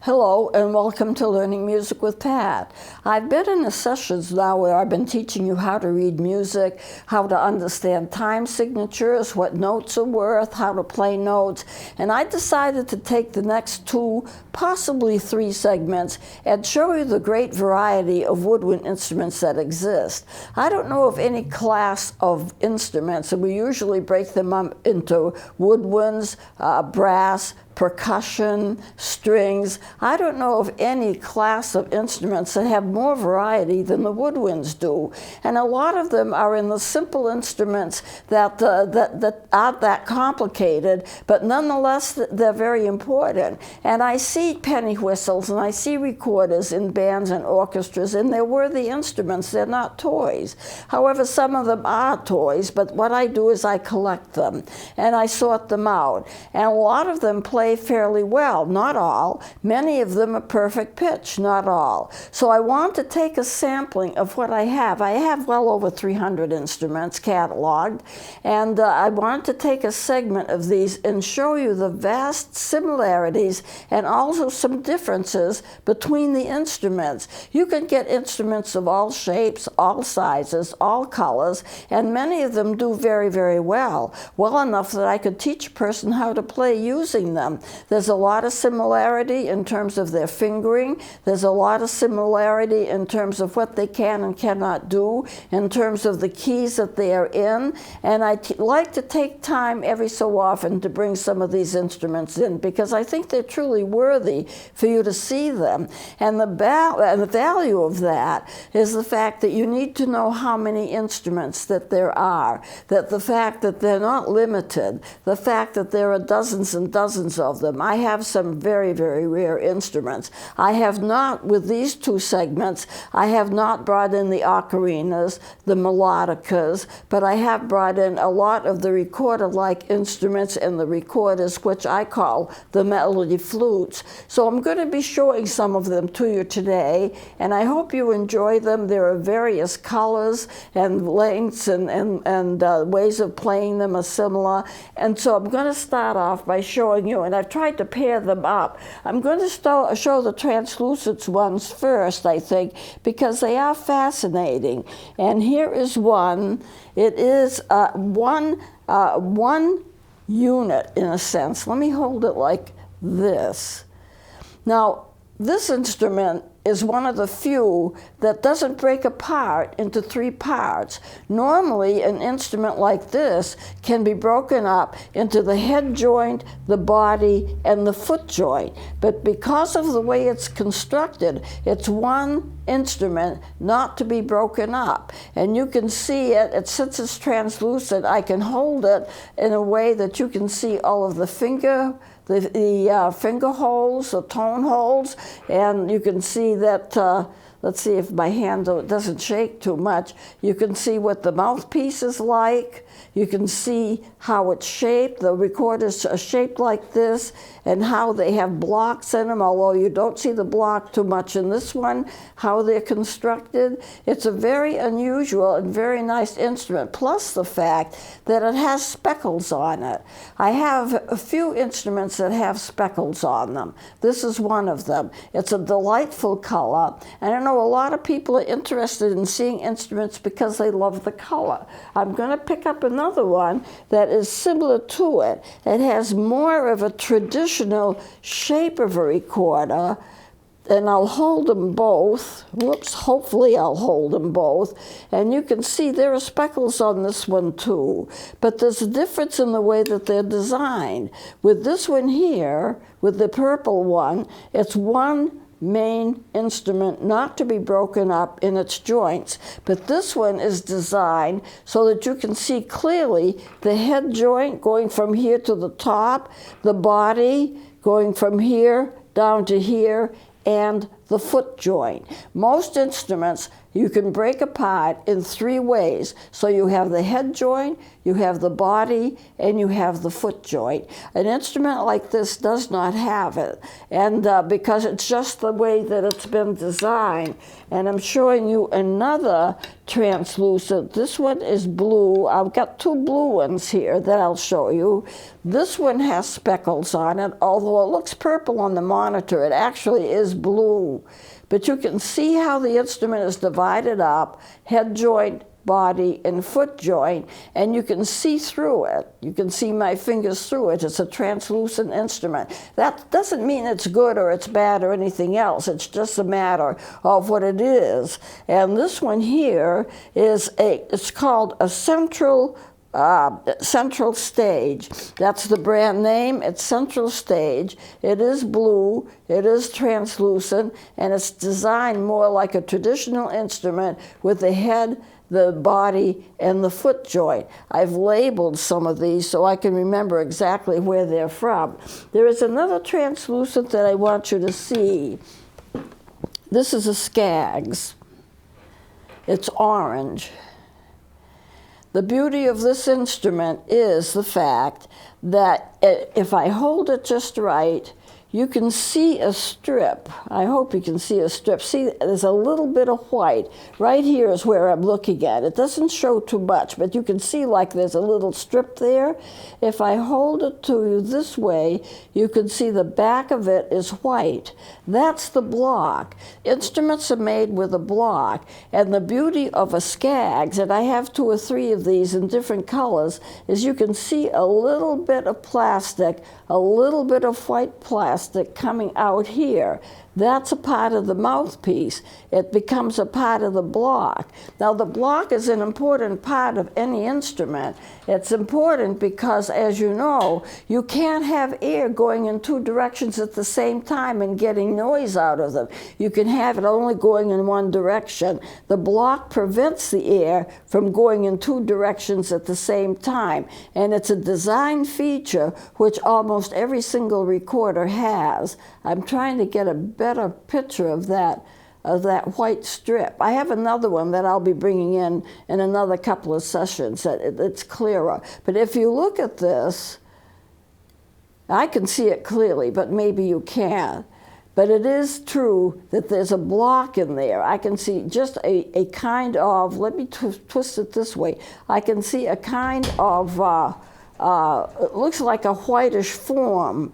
Hello and welcome to Learning Music with Pat. I've been in the sessions now where I've been teaching you how to read music, how to understand time signatures, what notes are worth, how to play notes, and I decided to take the next 2, possibly 3 segments and show you the great variety of woodwind instruments that exist. I don't know of any class of instruments, and we usually break them up into woodwinds, brass, percussion, strings. I don't know of any class of instruments that have more variety than the woodwinds do. And a lot of them are in the simple instruments that aren't that complicated, but nonetheless they're very important. And I see penny whistles and I see recorders in bands and orchestras, and they're worthy instruments. They're not toys. However, some of them are toys, but what I do is I collect them and I sort them out. And a lot of them play fairly well, not all. Many of them are perfect pitch, not all. So I want to take a sampling of what I have. I have well over 300 instruments cataloged, and I want to take a segment of these and show you the vast similarities and also some differences between the instruments. You can get instruments of all shapes, all sizes, all colors, and many of them do very, very well enough that I could teach a person how to play using them. There's a lot of similarity in terms of their fingering. There's a lot of similarity in terms of what they can and cannot do, in terms of the keys that they are in. And I like to take time every so often to bring some of these instruments in because I think they're truly worthy for you to see them. And the value of that is the fact that you need to know how many instruments that there are, that the fact that they're not limited, the fact that there are dozens and dozens of them. I have some very, very rare instruments. I have not, with these 2 segments, I have not brought in the ocarinas, the melodicas, but I have brought in a lot of the recorder-like instruments and the recorders, which I call the melody flutes. So I'm going to be showing some of them to you today, and I hope you enjoy them. There are various colors and lengths and ways of playing them are similar. And so I'm going to start off by showing you, and I've tried to pair them up. I'm going to show the translucent ones first, I think, because they are fascinating. And here is one. It is one unit, in a sense. Let me hold it like this. Now, this instrument is one of the few that doesn't break apart into 3 parts. Normally, an instrument like this can be broken up into the head joint, the body, and the foot joint. But because of the way it's constructed, it's one instrument not to be broken up. And you can see it, since it's translucent, I can hold it in a way that you can see all of the finger holes, the tone holes, and you can see that, let's see if my hand doesn't shake too much, you can see what the mouthpiece is like, you can see how it's shaped, the recorders are shaped like this, and how they have blocks in them, although you don't see the block too much in this one, how they're constructed. It's a very unusual and very nice instrument, plus the fact that it has speckles on it. I have a few instruments that have speckles on them. This is one of them. It's a delightful color, and I know a lot of people are interested in seeing instruments because they love the color. I'm going to pick up another one that is similar to it. It has more of a traditional shape of a recorder, and I'll hold them both. Whoops, hopefully I'll hold them both. And you can see there are speckles on this one too. But there's a difference in the way that they're designed. With this one here, with the purple one, it's one main instrument not to be broken up in its joints. But this one is designed so that you can see clearly the head joint going from here to the top, the body going from here down to here, and the foot joint. Most instruments you can break apart in 3 ways. So you have the head joint, you have the body, and you have the foot joint. An instrument like this does not have it, and because it's just the way that it's been designed. And I'm showing you another translucent. This one is blue. I've got 2 blue ones here that I'll show you. This one has speckles on it, although it looks purple on the monitor. It actually is blue. But you can see how the instrument is divided up, head joint, body, and foot joint, and you can see through it. You can see my fingers through it. It's a translucent instrument. That doesn't mean it's good or it's bad or anything else. It's just a matter of what it is. And this one here is it's called a central stage. That's the brand name. It's Central Stage. It is blue, it is translucent, and it's designed more like a traditional instrument with the head, the body, and the foot joint. I've labeled some of these so I can remember exactly where they're from. There is another translucent that I want you to see. This is a Skaggs. It's orange. The beauty of this instrument is the fact that if I hold it just right, you can see a strip. I hope you can see a strip. See, there's a little bit of white. Right here is where I'm looking at. It doesn't show too much, but you can see like there's a little strip there. If I hold it to you this way, you can see the back of it is white. That's the block. Instruments are made with a block, and the beauty of a Skaggs, and I have 2 or 3 of these in different colors, is you can see a little bit of plastic, a little bit of white plastic coming out here. That's a part of the mouthpiece. It becomes a part of the block. Now, the block is an important part of any instrument. It's important because, as you know, you can't have air going in 2 directions at the same time and getting noise out of them. You can have it only going in one direction. The block prevents the air from going in 2 directions at the same time. And it's a design feature which almost every single recorder has. I'm trying to get a better picture of that white strip. I have another one that I'll be bringing in another couple of sessions. It's clearer. But if you look at this, I can see it clearly, but maybe you can't. But it is true that there's a block in there. I can see just a kind of, let me twist it this way. I can see a kind of, it looks like a whitish form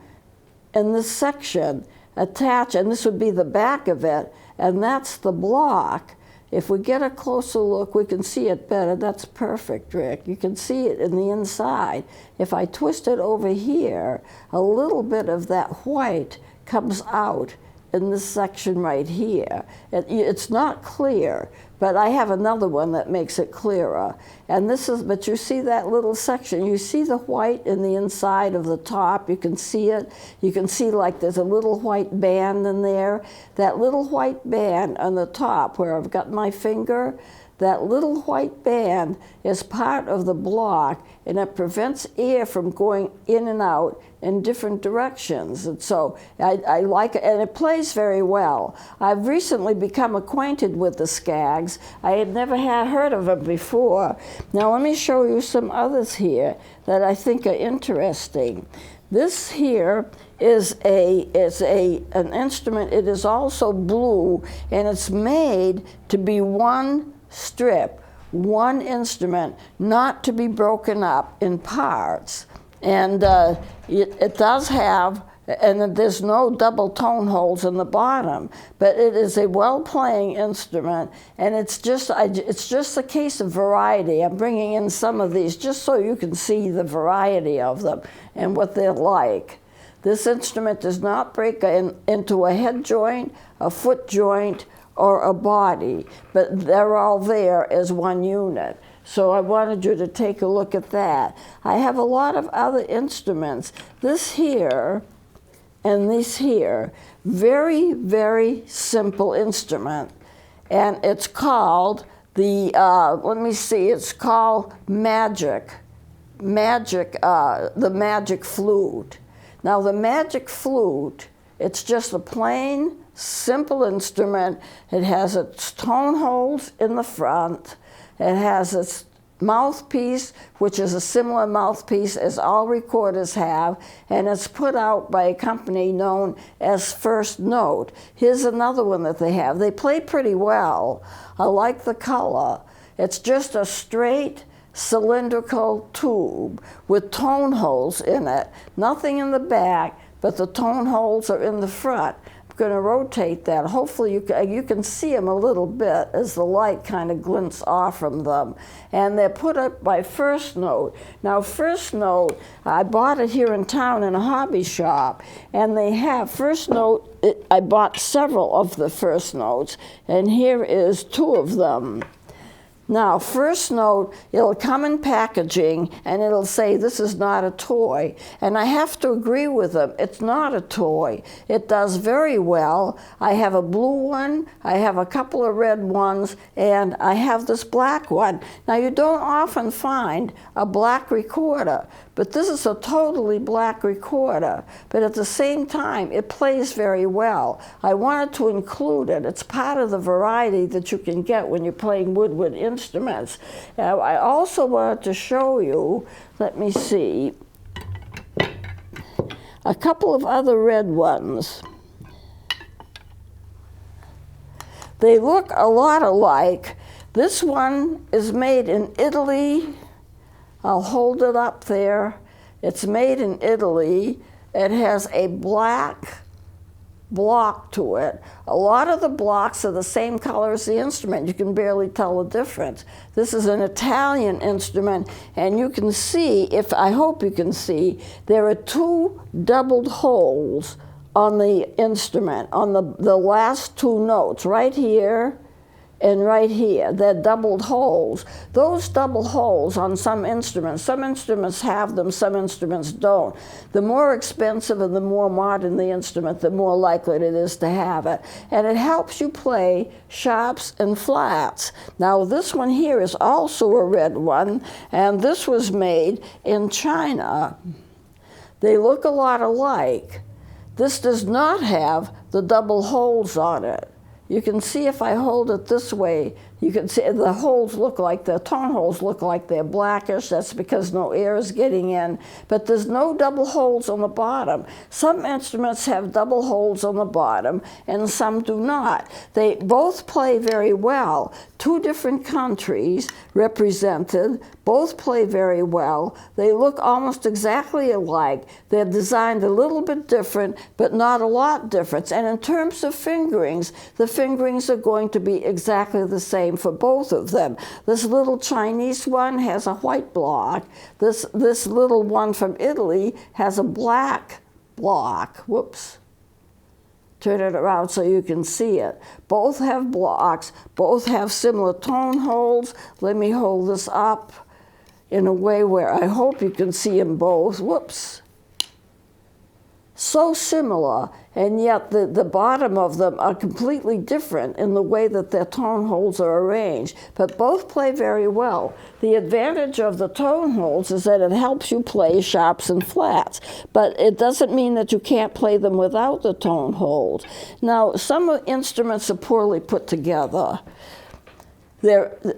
in this section attached, and this would be the back of it, and that's the block. If we get a closer look, we can see it better. That's perfect, Rick. You can see it in the inside. If I twist it over here, a little bit of that white comes out in this section right here. It's not clear, but I have another one that makes it clearer. And this is, but you see that little section, you see the white in the inside of the top, you can see it. You can see like there's a little white band in there. That little white band on the top where I've got my finger, that little white band is part of the block, and it prevents air from going in and out in different directions. And so I like it, and it plays very well. I've recently become acquainted with the Skaggs. I had never heard of them before. Now let me show you some others here that I think are interesting. This here is an instrument. It is also blue, and it's made to be one strip, one instrument, not to be broken up in parts. And it does have, and there's no double tone holes in the bottom, but it is a well-playing instrument, and it's just a case of variety. I'm bringing in some of these just so you can see the variety of them and what they're like. This instrument does not break into a head joint, a foot joint, or a body, but they're all there as one unit. So I wanted you to take a look at that. I have a lot of other instruments. This here and this here, very, very simple instrument. And it's called the, let me see, it's called the magic flute. Now the magic flute, it's just a plain simple instrument. It has its tone holes in the front. It has its mouthpiece, which is a similar mouthpiece as all recorders have, and it's put out by a company known as First Note. Here's another one that they have. They play pretty well. I like the color. It's just a straight cylindrical tube with tone holes in it. Nothing in the back, but the tone holes are in the front. Going to rotate that. Hopefully you can see them a little bit as the light kind of glints off from them. And they're put up by First Note. Now First Note, I bought it here in town in a hobby shop, and they have First Note. I bought several of the First Notes, and here is 2 of them. Now, First Note, it'll come in packaging and it'll say this is not a toy. And I have to agree with them. It's not a toy. It does very well. I have a blue one, I have a couple of red ones, and I have this black one. Now, you don't often find a black recorder, but this is a totally black recorder. But at the same time, it plays very well. I wanted to include it. It's part of the variety that you can get when you're playing woodwind instruments. Now, I also wanted to show you, let me see, a couple of other red ones. They look a lot alike. This one is made in Italy. I'll hold it up there. It's made in Italy. It has a black block to it. A lot of the blocks are the same color as the instrument. You can barely tell the difference. This is an Italian instrument, and you can see, I hope you can see, there are 2 doubled holes on the instrument, on the last 2 notes, right here and right here. They're doubled holes. Those double holes on some instruments have them, some instruments don't. The more expensive and the more modern the instrument, the more likely it is to have it. And it helps you play sharps and flats. Now this one here is also a red one, and this was made in China. They look a lot alike. This does not have the double holes on it. You can see if I hold it this way, you can see the holes look like, the tone holes look like they're blackish. That's because no air is getting in. But there's no double holes on the bottom. Some instruments have double holes on the bottom, and some do not. They both play very well. 2 different countries represented, both play very well. They look almost exactly alike. They're designed a little bit different, but not a lot different. And in terms of fingerings, the fingerings are going to be exactly the same for both of them. This little Chinese one has a white block. This little one from Italy has a black block. Whoops. Turn it around so you can see it. Both have blocks. Both have similar tone holes. Let me hold this up in a way where I hope you can see them both. Whoops. So similar, and yet the bottom of them are completely different in the way that their tone holes are arranged, but both play very well. The advantage of the tone holes is that it helps you play sharps and flats, but it doesn't mean that you can't play them without the tone holes. Now, some instruments are poorly put together.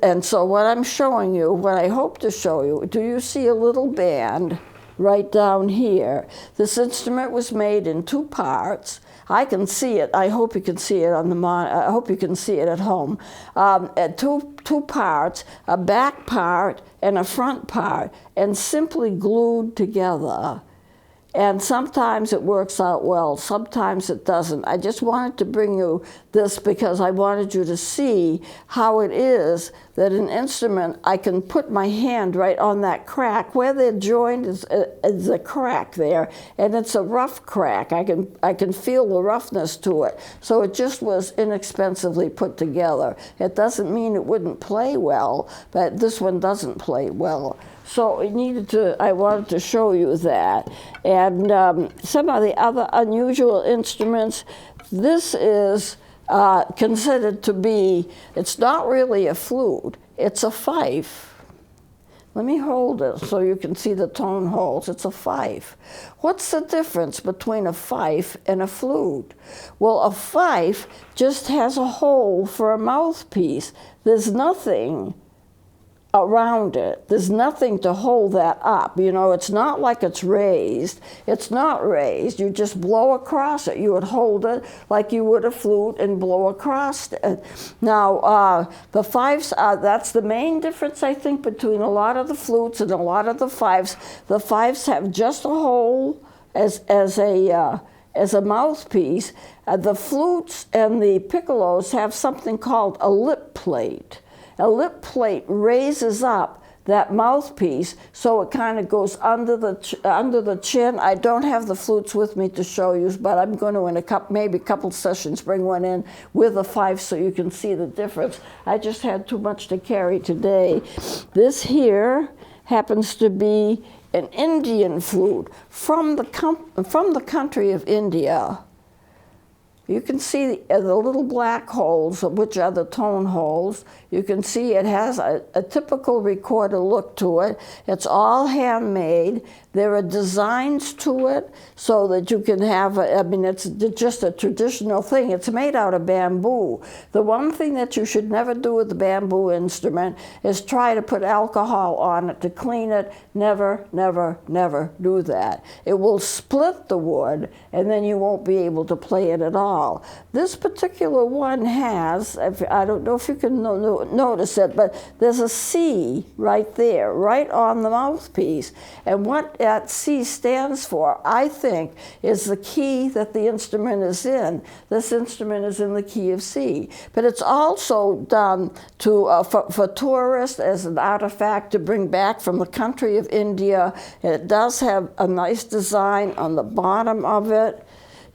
And so what I'm showing you, what I hope to show you, do you see a little band right down here? This instrument was made in 2 parts. I can see it. I hope you can see it on the monitor. I hope you can see it at home. Two parts, a back part and a front part, and simply glued together. And sometimes it works out well, sometimes it doesn't. I just wanted to bring you this because I wanted you to see how it is that an instrument, I can put my hand right on that crack. Where they're joined is a crack there, and it's a rough crack. I can feel the roughness to it. So it just was inexpensively put together. It doesn't mean it wouldn't play well, but this one doesn't play well. So I wanted to show you that. And some of the other unusual instruments, this is considered to be, it's not really a flute, it's a fife. Let me hold it so you can see the tone holes. It's a fife. What's the difference between a fife and a flute? Well, a fife just has a hole for a mouthpiece. There's nothing around it. There's nothing to hold that up. You know, it's not like it's raised. It's not raised. You just blow across it. You would hold it like you would a flute and blow across it. Now, the fifes, that's the main difference, I think, between a lot of the flutes and a lot of the fifes. The fifes have just a hole as a mouthpiece. The flutes and the piccolos have something called a lip plate. A lip plate raises up that mouthpiece so it kind of goes under the chin. I don't have the flutes with me to show you, but I'm going to, in maybe a couple sessions, bring one in with a fife so you can see the difference. I just had too much to carry today. This here happens to be an Indian flute from the country of India. You can see the little black holes, which are the tone holes. You can see it has a typical recorder look to it. It's all handmade. There are designs to it so that you can have, it's just a traditional thing. It's made out of bamboo. The one thing that you should never do with the bamboo instrument is try to put alcohol on it to clean it. Never, never, never do that. It will split the wood, and then you won't be able to play it at all. This particular one has, I don't know if you can notice it, but there's a C right there, right on the mouthpiece. And what that C stands for, I think, is the key that the instrument is in. This instrument is in the key of C. But it's also done for tourists as an artifact to bring back from the country of India. It does have a nice design on the bottom of it.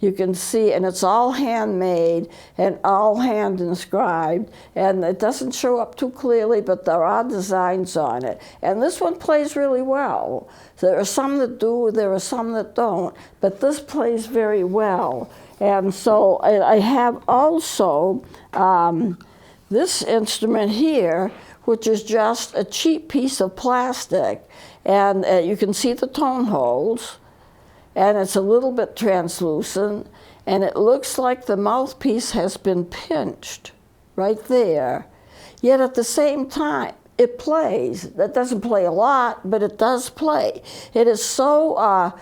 You can see, and it's all handmade and all hand inscribed, and it doesn't show up too clearly, but there are designs on it. And this one plays really well. There are some that do, there are some that don't, but this plays very well. And so I have also this instrument here, which is just a cheap piece of plastic, and you can see the tone holes. And it's a little bit translucent, and it looks like the mouthpiece has been pinched right there. Yet at the same time, it plays. That doesn't play a lot, but it does play. It is so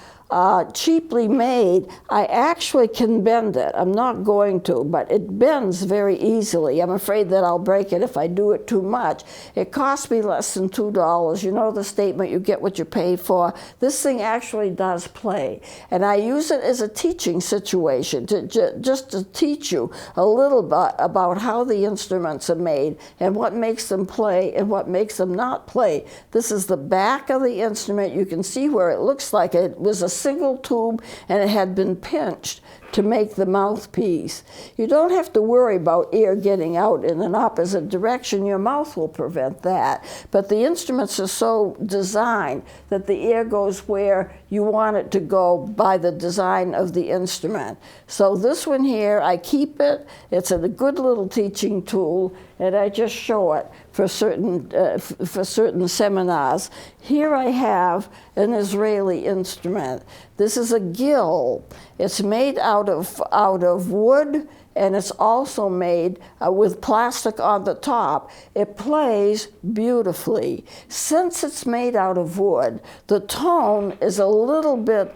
cheaply made, I actually can bend it. I'm not going to, but it bends very easily. I'm afraid that I'll break it if I do it too much. It cost me less than $2. You know the statement, you get what you pay for. This thing actually does play. And I use it as a teaching situation, just to teach you a little bit about how the instruments are made and what makes them play and what makes them not play. This is the back of the instrument. You can see where it looks like it was a single tube and it had been pinched to make the mouthpiece. You don't have to worry about air getting out in an opposite direction. Your mouth will prevent that. But the instruments are so designed that the air goes where you want it to go by the design of the instrument. So this one here, I keep it. It's a good little teaching tool, and I just show it for certain seminars. Here I have an Israeli instrument. This is a gill. It's made out of wood, and it's also made with plastic on the top. It plays beautifully. Since it's made out of wood, the tone is a little bit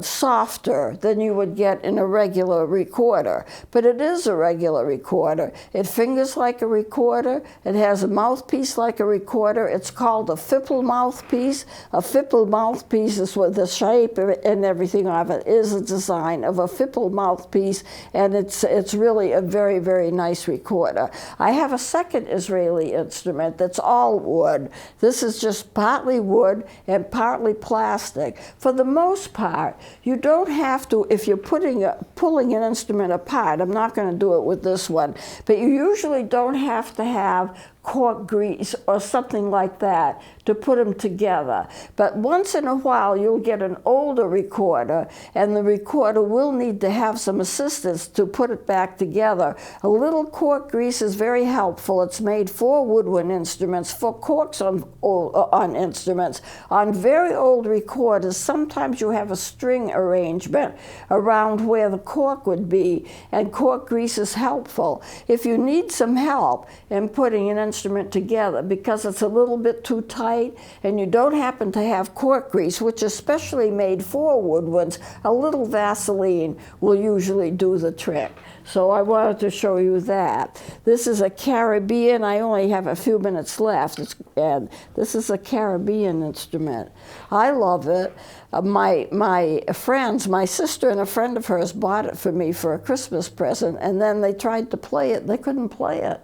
softer than you would get in a regular recorder. But it is a regular recorder. It fingers like a recorder. It has a mouthpiece like a recorder. It's called a Fipple mouthpiece. A Fipple mouthpiece is what the shape and everything of it is a design of a Fipple mouthpiece, and it's really a very, very nice recorder. I have a second Israeli instrument that's all wood. This is just partly wood and partly plastic. For the most part, you don't have to, if you're pulling an instrument apart, I'm not going to do it with this one, but you usually don't have to have cork grease or something like that to put them together. But once in a while you'll get an older recorder, and the recorder will need to have some assistance to put it back together. A little cork grease is very helpful. It's made for woodwind instruments, for corks on instruments. On very old recorders, sometimes you have a string arrangement around where the cork would be, and cork grease is helpful. If you need some help in putting an instrument together because it's a little bit too tight and you don't happen to have cork grease, which is specially made for woodwinds, a little Vaseline will usually do the trick. So I wanted to show you that. This is a Caribbean. I only have a few minutes left. And this is a Caribbean instrument. I love it. My friends, my sister and a friend of hers bought it for me for a Christmas present, and then they tried to play it. They couldn't play it.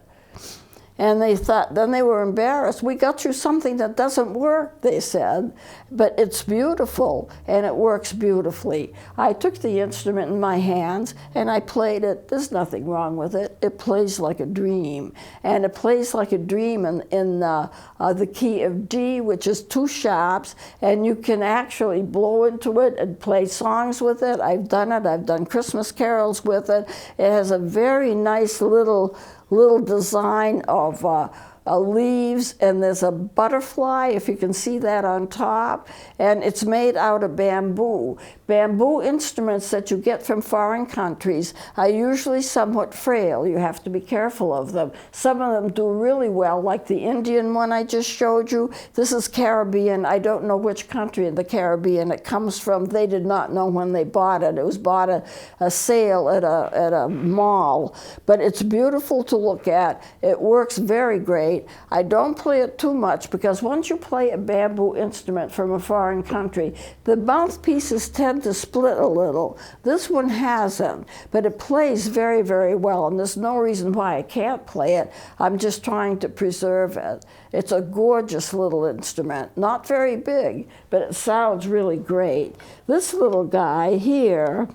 And they thought, then they were embarrassed. We got you something that doesn't work, they said, but it's beautiful and it works beautifully. I took the instrument in my hands and I played it. There's nothing wrong with it. It plays like a dream. And it plays like a dream in the key of D, which is 2 sharps, and you can actually blow into it and play songs with it. I've done it. I've done Christmas carols with it. It has a very nice little design of leaves, and there's a butterfly, if you can see that on top, and it's made out of bamboo. Bamboo instruments that you get from foreign countries are usually somewhat frail. You have to be careful of them. Some of them do really well, like the Indian one I just showed you. This is Caribbean. I don't know which country in the Caribbean it comes from. They did not know when they bought it. It was bought at a sale at a mall. But it's beautiful to look at. It works very great. I don't play it too much because once you play a bamboo instrument from a foreign country, the mouthpieces tend to split a little. This one hasn't, but it plays very, very well, and there's no reason why I can't play it. I'm just trying to preserve it. It's a gorgeous little instrument, not very big, but it sounds really great. This little guy here,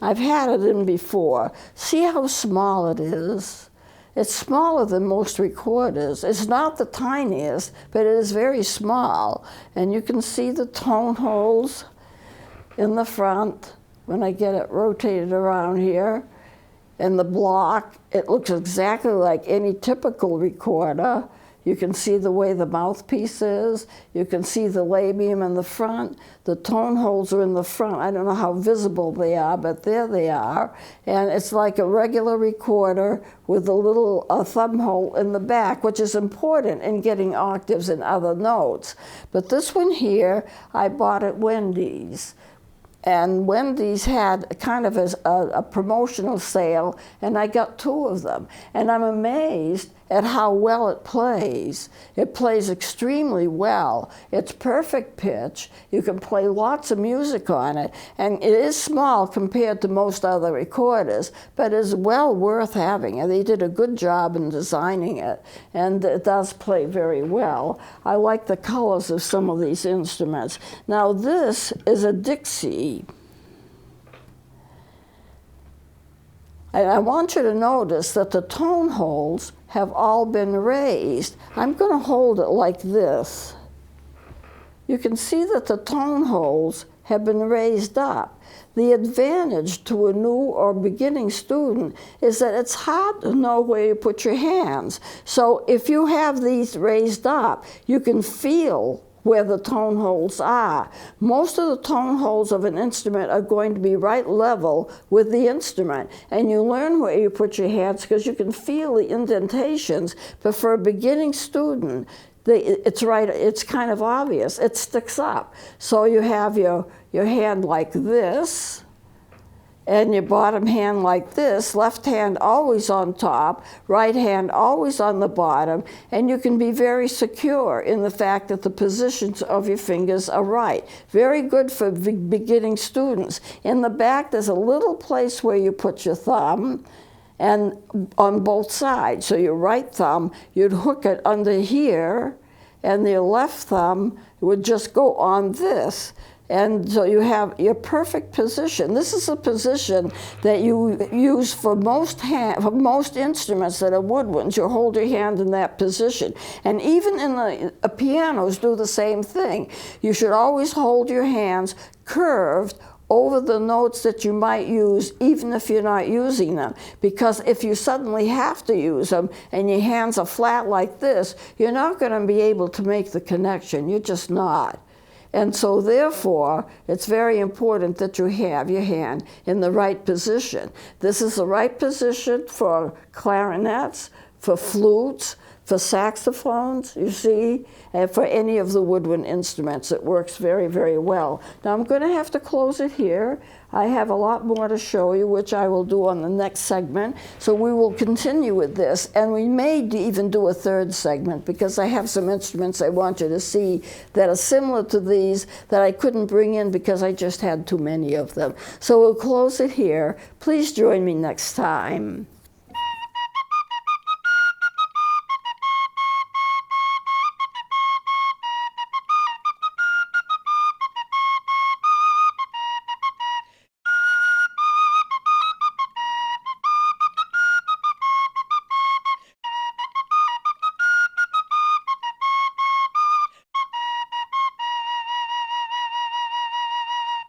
I've had it in before. See how small it is? It's smaller than most recorders. It's not the tiniest, but it is very small. And you can see the tone holes in the front when I get it rotated around here. And the block, it looks exactly like any typical recorder. You can see the way the mouthpiece is. You can see the labium in the front. The tone holes are in the front. I don't know how visible they are, but there they are. And it's like a regular recorder with a little thumb hole in the back, which is important in getting octaves and other notes. But this one here, I bought at Wendy's. And Wendy's had kind of a promotional sale, and I got 2 of them. And I'm amazed at how well it plays. It plays extremely well. It's perfect pitch. You can play lots of music on it. And it is small compared to most other recorders, but is well worth having. And they did a good job in designing it. And it does play very well. I like the colors of some of these instruments. Now this is a Dixie. And I want you to notice that the tone holes have all been raised. I'm going to hold it like this. You can see that the tone holes have been raised up. The advantage to a new or beginning student is that it's hard to know where you put your hands. So if you have these raised up, you can feel where the tone holes are. Most of the tone holes of an instrument are going to be right level with the instrument, and you learn where you put your hands because you can feel the indentations. But for a beginning student, it's kind of obvious. It sticks up. So you have your hand like this, and your bottom hand like this, left hand always on top, right hand always on the bottom, and you can be very secure in the fact that the positions of your fingers are right. Very good for beginning students. In the back, there's a little place where you put your thumb, and on both sides. So your right thumb, you'd hook it under here, and your left thumb would just go on this. And so you have your perfect position. This is a position that you use for most instruments that are woodwinds. You hold your hand in that position. And even in the pianos do the same thing. You should always hold your hands curved over the notes that you might use, even if you're not using them. Because if you suddenly have to use them and your hands are flat like this, you're not going to be able to make the connection. You're just not. And so therefore, it's very important that you have your hand in the right position. This is the right position for clarinets, for flutes, for saxophones, you see, and for any of the woodwind instruments. It works very, very well. Now I'm going to have to close it here. I have a lot more to show you, which I will do on the next segment. So we will continue with this, and we may even do a third segment, because I have some instruments I want you to see that are similar to these that I couldn't bring in because I just had too many of them. So we'll close it here. Please join me next time.